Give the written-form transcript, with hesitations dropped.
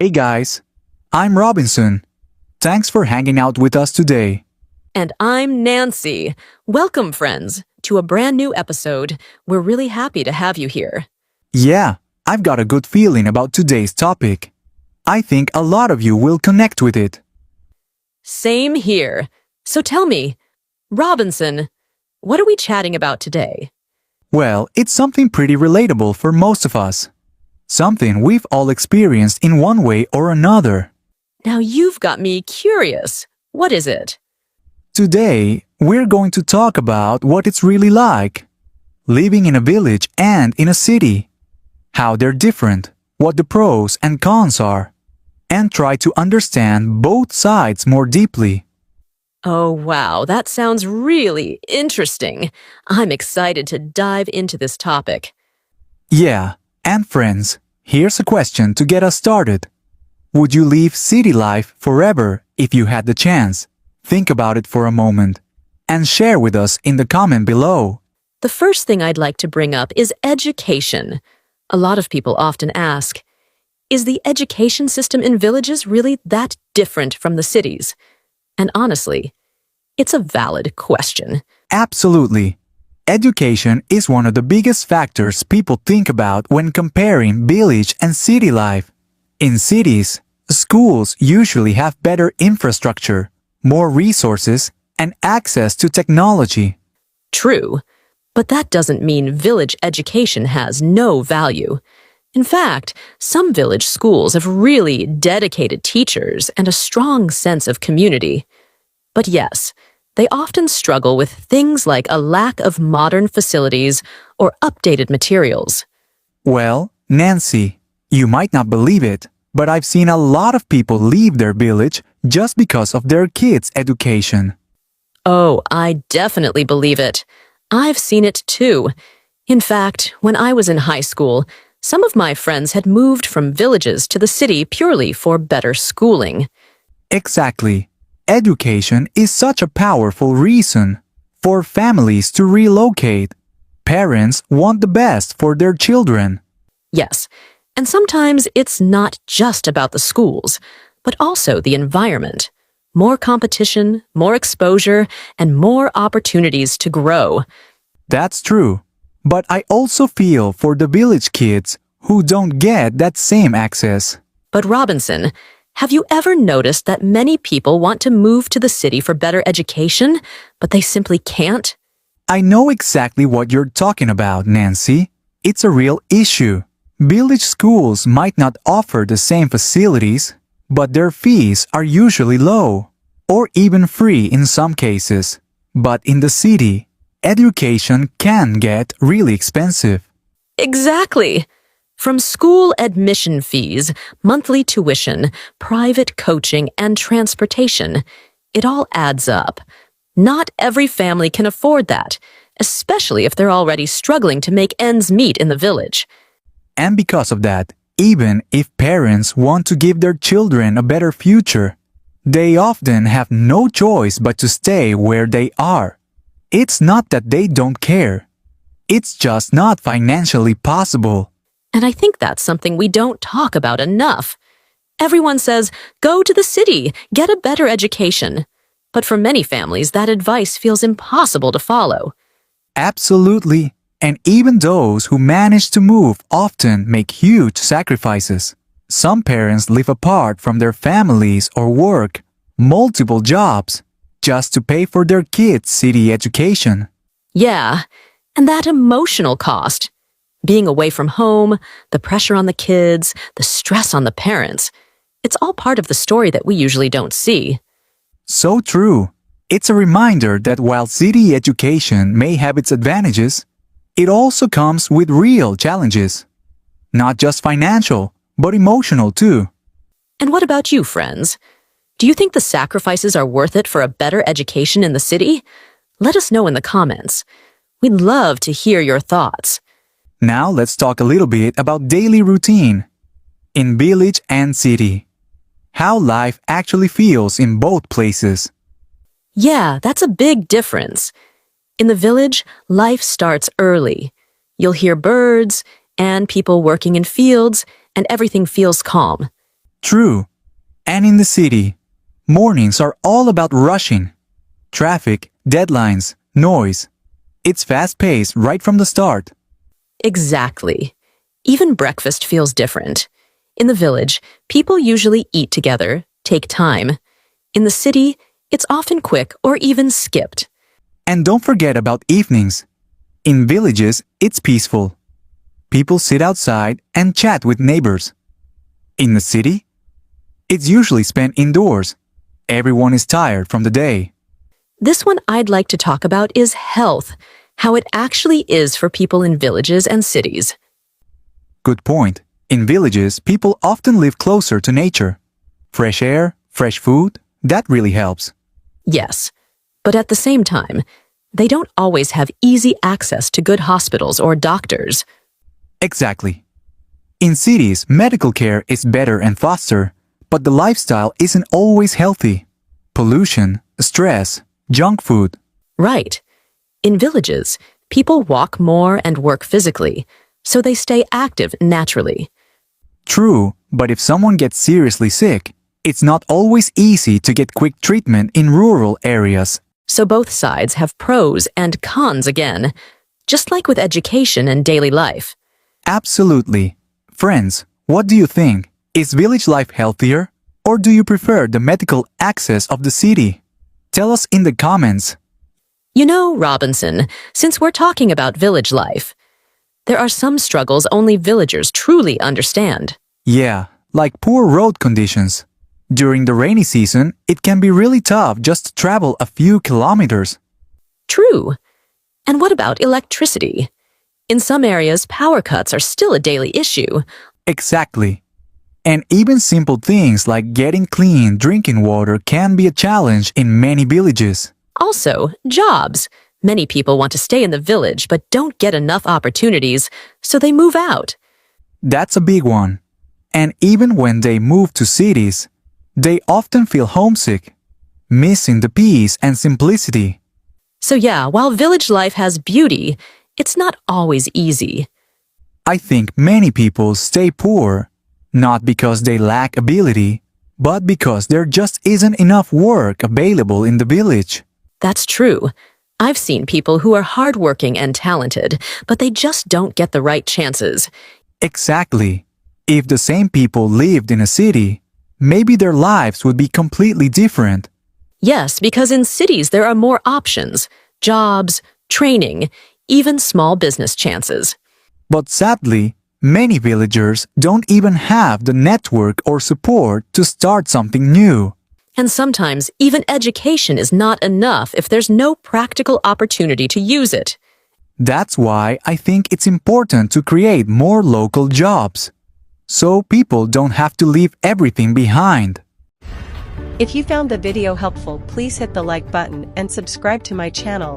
Hey guys, I'm Robinson. Thanks for hanging out with us today. And I'm Nancy. Welcome, friends, to a brand new episode. We're really happy to have you here. Yeah, I've got a good feeling about today's topic. I think a lot of you will connect with it. Same here. So tell me, Robinson, what are we chatting about today? Well, it's something pretty relatable for most of us. Something we've all experienced in one way or another. Now you've got me curious. What is it? Today, we're going to talk about what it's really like living in a village and in a city, how they're different, what the pros and cons are, and try to understand both sides more deeply. Oh, wow, that sounds really interesting. I'm excited to dive into this topic. Yeah, and friends, here's a question to get us started. Would you leave city life forever if you had the chance? Think about it for a moment and share with us in the comment below. The first thing I'd like to bring up is education. A lot of people often ask, is the education system in villages really that different from the cities? And honestly, it's a valid question. Absolutely. Education is one of the biggest factors people think about when comparing village and city life. In cities, schools usually have better infrastructure, more resources, and access to technology. True, but that doesn't mean village education has no value. In fact, some village schools have really dedicated teachers and a strong sense of community. But yes, they often struggle with things like a lack of modern facilities or updated materials. Well, Nancy, you might not believe it, but I've seen a lot of people leave their village just because of their kids' education. Oh, I definitely believe it. I've seen it too. In fact, when I was in high school, some of my friends had moved from villages to the city purely for better schooling. Exactly. Education is such a powerful reason for families to relocate. Parents want the best for their children. Yes, and sometimes it's not just about the schools, but also the environment. More competition, more exposure, and more opportunities to grow. That's true. But I also feel for the village kids who don't get that same access. But Robinson, have you ever noticed that many people want to move to the city for better education, but they simply can't? I know exactly what you're talking about, Nancy. It's a real issue. Village schools might not offer the same facilities, but their fees are usually low, or even free in some cases. But in the city, education can get really expensive. Exactly. From school admission fees, monthly tuition, private coaching, and transportation, it all adds up. Not every family can afford that, especially if they're already struggling to make ends meet in the village. And because of that, even if parents want to give their children a better future, they often have no choice but to stay where they are. It's not that they don't care. It's just not financially possible. And I think that's something we don't talk about enough. Everyone says, go to the city, get a better education. But for many families, that advice feels impossible to follow. Absolutely. And even those who manage to move often make huge sacrifices. Some parents live apart from their families or work multiple jobs just to pay for their kids' city education. Yeah, and that emotional cost. Being away from home, the pressure on the kids, the stress on the parents. It's all part of the story that we usually don't see. So true. It's a reminder that while city education may have its advantages, it also comes with real challenges. Not just financial, but emotional too. And what about you, friends? Do you think the sacrifices are worth it for a better education in the city? Let us know in the comments. We'd love to hear your thoughts. Now let's talk a little bit about daily routine in village and city. How life actually feels in both places. Yeah, that's a big difference. In the village, life starts early. You'll hear birds and people working in fields, and everything feels calm. True. And in the city, mornings are all about rushing. Traffic, deadlines, noise. It's fast-paced right from the start. Exactly. Even breakfast feels different. In the village, people usually eat together, take time. In the city, it's often quick or even skipped. And don't forget about evenings. In villages, it's peaceful. People sit outside and chat with neighbors. In the city, it's usually spent indoors. Everyone is tired from the day. This one I'd like to talk about is health, how it actually is for people in villages and cities. Good point. In villages, people often live closer to nature. Fresh air, fresh food, that really helps. Yes, but at the same time, they don't always have easy access to good hospitals or doctors. Exactly. In cities, medical care is better and faster, but the lifestyle isn't always healthy. Pollution, stress, junk food. Right. In villages, people walk more and work physically, so they stay active naturally. True, but if someone gets seriously sick, it's not always easy to get quick treatment in rural areas. So both sides have pros and cons again, just like with education and daily life. Absolutely. Friends, what do you think? Is village life healthier? Or do you prefer the medical access of the city? Tell us in the comments. You know, Robinson, since we're talking about village life, there are some struggles only villagers truly understand. Yeah, like poor road conditions. During the rainy season, it can be really tough just to travel a few kilometers. True. And what about electricity? In some areas, power cuts are still a daily issue. Exactly. And even simple things like getting clean drinking water can be a challenge in many villages. Also, jobs. Many people want to stay in the village but don't get enough opportunities, so they move out. That's a big one. And even when they move to cities, they often feel homesick, missing the peace and simplicity. So yeah, while village life has beauty, it's not always easy. I think many people stay poor, not because they lack ability, but because there just isn't enough work available in the village. That's true. I've seen people who are hardworking and talented, but they just don't get the right chances. Exactly. If the same people lived in a city, maybe their lives would be completely different. Yes, because in cities there are more options, jobs, training, even small business chances. But sadly, many villagers don't even have the network or support to start something new. And sometimes even education is not enough if there's no practical opportunity to use it. That's why I think it's important to create more local jobs, so people don't have to leave everything behind. If you found the video helpful, please hit the like button and subscribe to my channel.